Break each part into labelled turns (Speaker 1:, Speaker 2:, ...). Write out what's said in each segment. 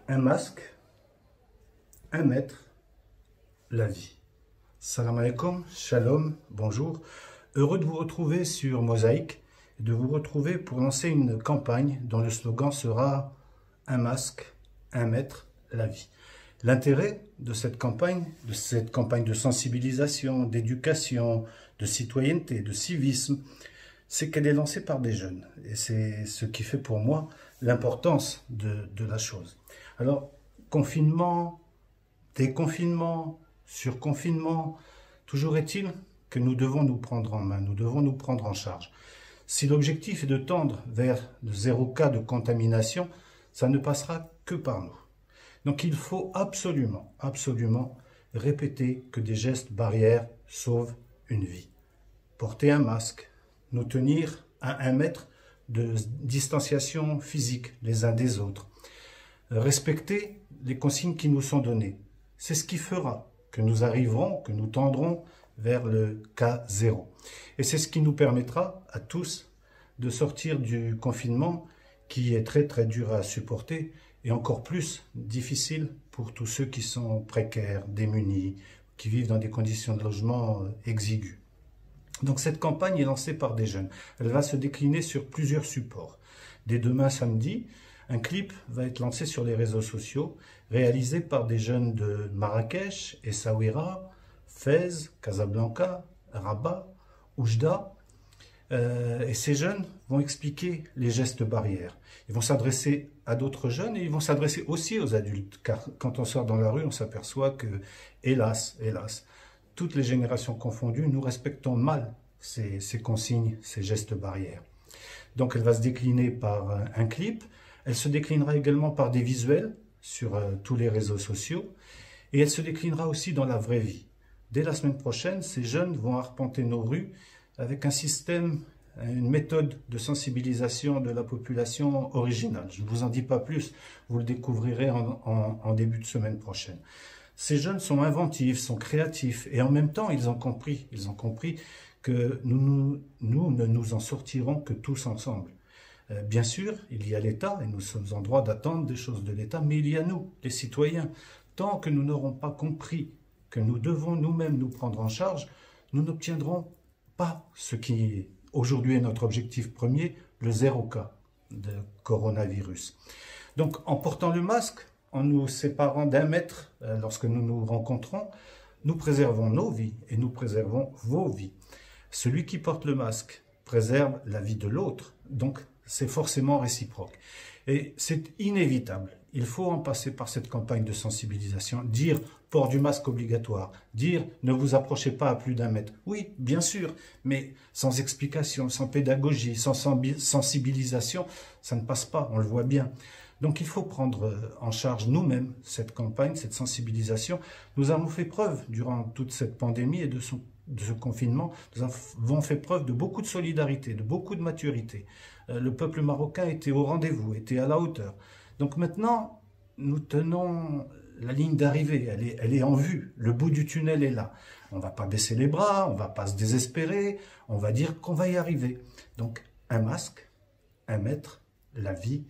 Speaker 1: Un masque, 1 mètre, la vie. Salam alaikum, shalom, bonjour. Heureux de vous retrouver sur Mosaïque et de vous retrouver pour lancer une campagne dont le slogan sera « Un masque, 1 mètre, la vie ». L'intérêt de cette campagne de sensibilisation, d'éducation, de citoyenneté, de civisme, c'est qu'elle est lancée par des jeunes. Et c'est ce qui fait pour moi l'importance de la chose. Alors, confinement, déconfinement, surconfinement, toujours est-il que nous devons nous prendre en main, nous devons nous prendre en charge. Si l'objectif est de tendre vers le 0 cas de contamination, ça ne passera que par nous. Donc il faut absolument répéter que des gestes barrières sauvent une vie. Porter un masque, nous tenir à 1 mètre de distanciation physique les uns des autres, respecter les consignes qui nous sont données. C'est ce qui fera que nous arriverons, que nous tendrons vers le cas 0. Et c'est ce qui nous permettra à tous de sortir du confinement qui est très dur à supporter et encore plus difficile pour tous ceux qui sont précaires, démunis, qui vivent dans des conditions de logement exiguës. Donc cette campagne est lancée par des jeunes. Elle va se décliner sur plusieurs supports. Dès demain samedi, un clip va être lancé sur les réseaux sociaux, réalisé par des jeunes de Marrakech, Essaouira, Fès, Casablanca, Rabat, Oujda. Et ces jeunes vont expliquer les gestes barrières. Ils vont s'adresser à d'autres jeunes et ils vont s'adresser aussi aux adultes. Car quand on sort dans la rue, on s'aperçoit que, hélas, toutes les générations confondues, nous respectons mal ces consignes, ces gestes barrières. Donc elle va se décliner par un clip. Elle se déclinera également par des visuels sur tous les réseaux sociaux. Et elle se déclinera aussi dans la vraie vie. Dès la semaine prochaine, ces jeunes vont arpenter nos rues avec un système, une méthode de sensibilisation de la population originale. Je ne vous en dis pas plus, vous le découvrirez en début de semaine prochaine. Ces jeunes sont inventifs, sont créatifs et en même temps ils ont compris que nous ne nous en sortirons que tous ensemble. Bien sûr, il y a l'État et nous sommes en droit d'attendre des choses de l'État, mais il y a nous, les citoyens. Tant que nous n'aurons pas compris que nous devons nous-mêmes nous prendre en charge, nous n'obtiendrons pas ce qui aujourd'hui est notre objectif premier, le 0 cas de coronavirus. Donc en portant le masque, en nous séparant d'1 mètre lorsque nous nous rencontrons, nous préservons nos vies et nous préservons vos vies. Celui qui porte le masque préserve la vie de l'autre, donc c'est forcément réciproque. Et c'est inévitable. Il faut en passer par cette campagne de sensibilisation, dire port du masque obligatoire, dire ne vous approchez pas à plus d'1 mètre. Oui, bien sûr, mais sans explication, sans pédagogie, sans sensibilisation, ça ne passe pas, on le voit bien. Donc il faut prendre en charge nous-mêmes cette campagne, cette sensibilisation. Nous avons fait preuve durant toute cette pandémie et de ce confinement, nous avons fait preuve de beaucoup de solidarité, de beaucoup de maturité. Le peuple marocain était au rendez-vous, était à la hauteur. Donc maintenant, nous tenons la ligne d'arrivée, elle est en vue, le bout du tunnel est là. On ne va pas baisser les bras, on ne va pas se désespérer, on va dire qu'on va y arriver. Donc un masque, 1 mètre, la vie.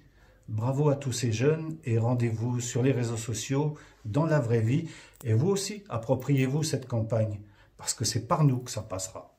Speaker 1: Bravo à tous ces jeunes et rendez-vous sur les réseaux sociaux, dans la vraie vie. Et vous aussi, appropriez-vous cette campagne, parce que c'est par nous que ça passera.